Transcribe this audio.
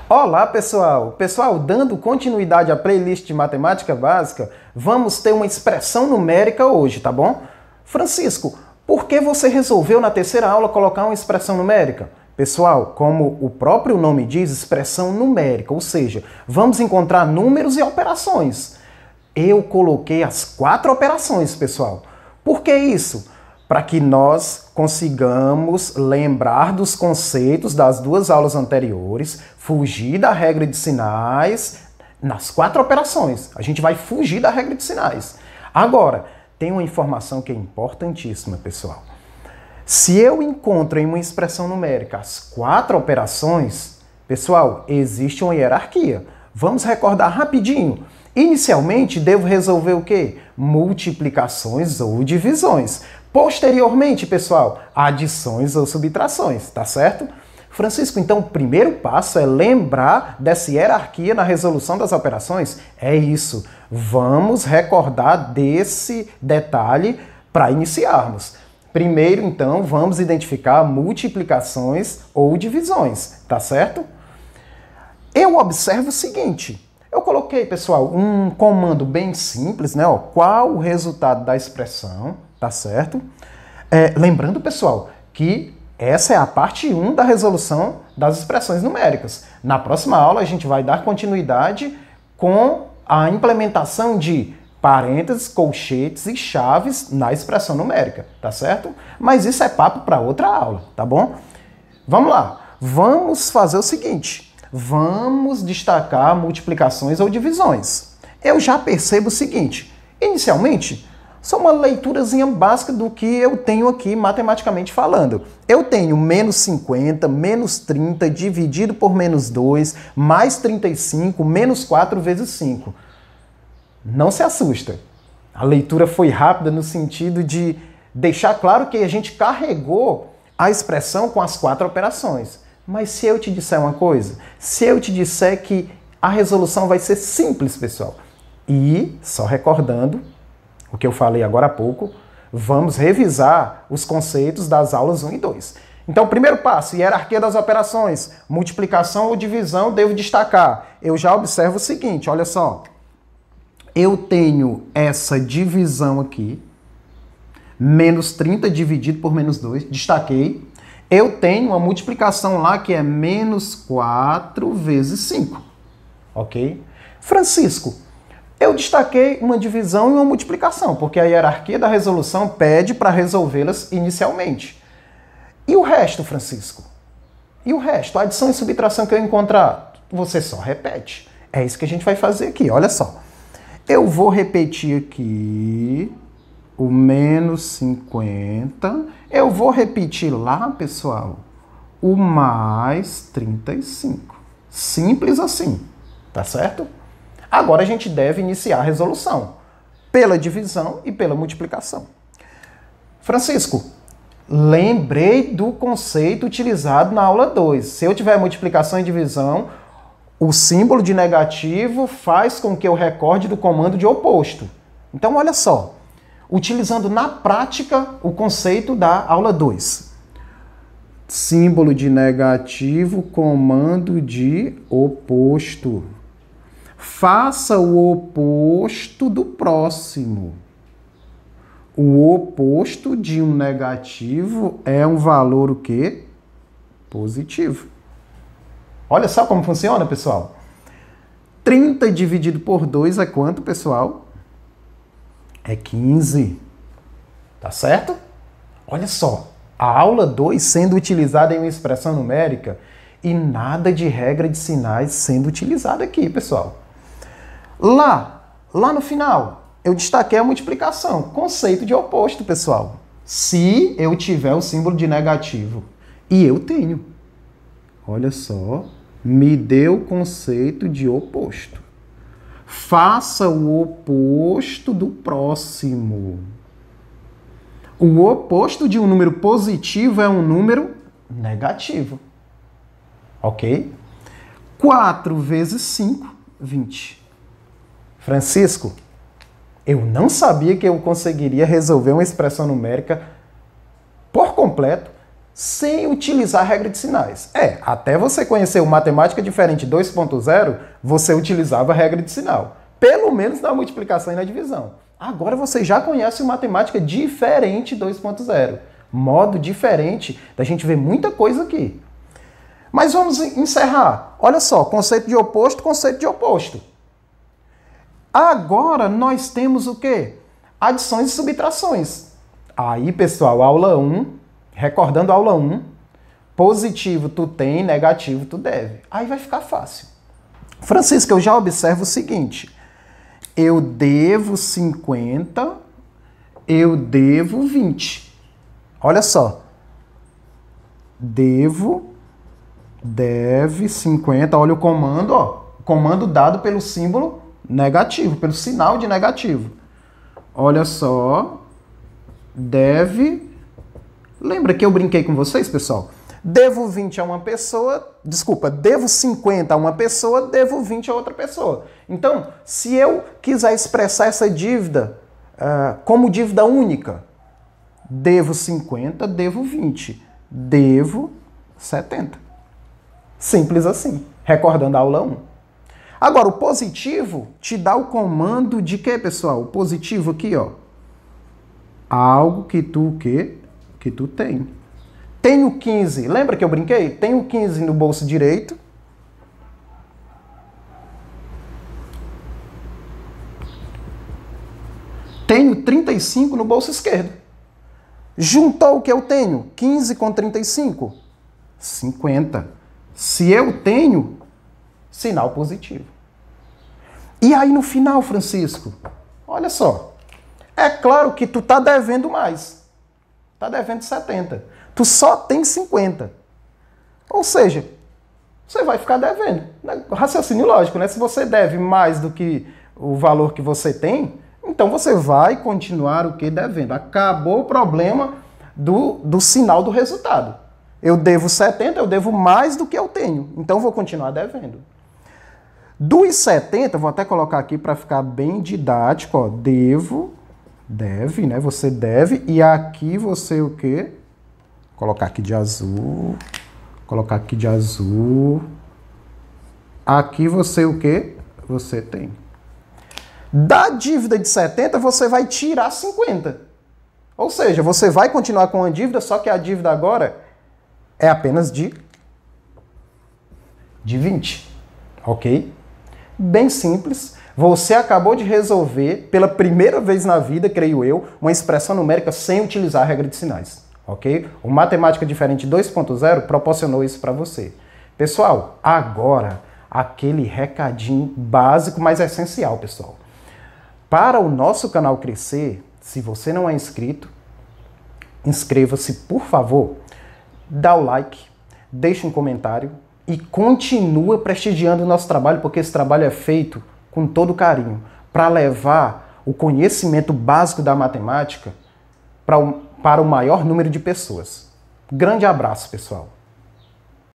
Olá, pessoal! Pessoal, dando continuidade à playlist de matemática básica, vamos ter uma expressão numérica hoje, tá bom? Francisco, por que você resolveu na terceira aula colocar uma expressão numérica? Pessoal, como o próprio nome diz, expressão numérica, ou seja, vamos encontrar números e operações. Eu coloquei as 4 operações, pessoal. Por que isso? Para que nós consigamos lembrar dos conceitos das 2 aulas anteriores, fugir da regra de sinais nas 4 operações. A gente vai fugir da regra de sinais. Agora, tem uma informação que é importantíssima, pessoal. Se eu encontro em uma expressão numérica as 4 operações, pessoal, existe uma hierarquia. Vamos recordar rapidinho. Inicialmente, devo resolver o quê? Multiplicações ou divisões. Posteriormente, pessoal, adições ou subtrações, tá certo? Francisco, então o primeiro passo é lembrar dessa hierarquia na resolução das operações? É isso. Vamos recordar desse detalhe para iniciarmos. Primeiro, então, vamos identificar multiplicações ou divisões, tá certo? Eu observo o seguinte. Eu coloquei, pessoal, um comando bem simples, né? Qual o resultado da expressão, tá certo? Lembrando, pessoal, que essa é a parte 1 da resolução das expressões numéricas. Na próxima aula, a gente vai dar continuidade com a implementação de parênteses, colchetes e chaves na expressão numérica, tá certo? Mas isso é papo para outra aula, tá bom? Vamos lá. Vamos fazer o seguinte. Vamos destacar multiplicações ou divisões. Eu já percebo o seguinte. Inicialmente, só uma leiturazinha básica do que eu tenho aqui matematicamente falando. Eu tenho menos 50, menos 30, dividido por menos 2, mais 35, menos 4 vezes 5. Não se assusta. A leitura foi rápida no sentido de deixar claro que a gente carregou a expressão com as 4 operações. Mas se eu te disser uma coisa, se eu te disser que a resolução vai ser simples, pessoal, e, só recordando o que eu falei agora há pouco, vamos revisar os conceitos das aulas 1 e 2. Então, primeiro passo, hierarquia das operações, multiplicação ou divisão, devo destacar. Eu já observo o seguinte, olha só. Eu tenho essa divisão aqui, menos 30 dividido por menos 2, destaquei. Eu tenho uma multiplicação lá que é menos 4 vezes 5, ok? Francisco, eu destaquei uma divisão e uma multiplicação, porque a hierarquia da resolução pede para resolvê-las inicialmente. E o resto, Francisco? E o resto? A adição e subtração que eu encontrar, você só repete. É isso que a gente vai fazer aqui, olha só. Eu vou repetir aqui o menos 50. Eu vou repetir lá, pessoal, o mais 35. Simples assim, tá certo? Agora a gente deve iniciar a resolução pela divisão e pela multiplicação. Francisco, lembrei do conceito utilizado na aula 2. Se eu tiver multiplicação e divisão, o símbolo de negativo faz com que eu recorde do comando de oposto. Então, olha só. Utilizando na prática o conceito da aula 2. Símbolo de negativo, comando de oposto. Faça o oposto do próximo. O oposto de um negativo é um valor o quê? Positivo. Olha só como funciona, pessoal. 30 dividido por 2 é quanto, pessoal? É 15. Tá certo? Olha só. A aula 2 sendo utilizada em uma expressão numérica e nada de regra de sinais sendo utilizada aqui, pessoal. Lá no final, eu destaquei a multiplicação. Conceito de oposto, pessoal. Se eu tiver o símbolo de negativo. E eu tenho. Olha só. Me deu o conceito de oposto. Faça o oposto do próximo. O oposto de um número positivo é um número negativo. Ok? 4 vezes 5, 20. Francisco, eu não sabia que eu conseguiria resolver uma expressão numérica por completo sem utilizar a regra de sinais. Até você conhecer o Matemática Diferente 2.0, você utilizava a regra de sinal. Pelo menos na multiplicação e na divisão. Agora você já conhece o Matemática Diferente 2.0. Modo diferente da gente ver muita coisa aqui. Mas vamos encerrar. Olha só, conceito de oposto, conceito de oposto. Agora nós temos o quê? Adições e subtrações. Aí, pessoal, aula 1, recordando a aula 1, positivo tu tem, negativo tu deve. Aí vai ficar fácil. Francisco, eu já observo o seguinte. Eu devo 50, eu devo 20. Olha só. Deve 50. Olha o comando, ó. Comando dado pelo símbolo negativo, pelo sinal de negativo. Olha só. Deve. Lembra que eu brinquei com vocês, pessoal? Devo 20 a uma pessoa. Desculpa, devo 50 a uma pessoa, devo 20 a outra pessoa. Então, se eu quiser expressar essa dívida como dívida única, devo 50, devo 20. Devo 70. Simples assim. Recordando a aula 1. Agora, o positivo te dá o comando de quê, pessoal? O positivo aqui, ó. Algo que tu tem. Tenho 15. Lembra que eu brinquei? Tenho 15 no bolso direito. Tenho 35 no bolso esquerdo. Juntou o que eu tenho? 15 com 35? 50. Se eu tenho, sinal positivo. E aí no final, Francisco, olha só. É claro que tu tá devendo mais. Tá devendo 70. Tu só tem 50. Ou seja, você vai ficar devendo. Raciocínio lógico, né? Se você deve mais do que o valor que você tem, então você vai continuar o que devendo. Acabou o problema do sinal do resultado. Eu devo 70, eu devo mais do que eu tenho. Então vou continuar devendo. Dos 70, vou até colocar aqui para ficar bem didático, ó. Deve, né? Você deve. E aqui você o quê? Colocar aqui de azul. Colocar aqui de azul. Aqui você o quê? Você tem. Da dívida de 70, você vai tirar 50. Ou seja, você vai continuar com a dívida, só que a dívida agora é apenas de 20. Ok? Bem simples. Você acabou de resolver, pela primeira vez na vida, creio eu, uma expressão numérica sem utilizar a regra de sinais. Ok? O Matemática Diferente 2.0 proporcionou isso para você. Pessoal, agora, aquele recadinho básico, mas essencial, pessoal. Para o nosso canal crescer, se você não é inscrito, inscreva-se, por favor, dá o like, deixa um comentário e continua prestigiando o nosso trabalho, porque esse trabalho é feito com todo carinho, para levar o conhecimento básico da matemática para o maior número de pessoas. Grande abraço, pessoal!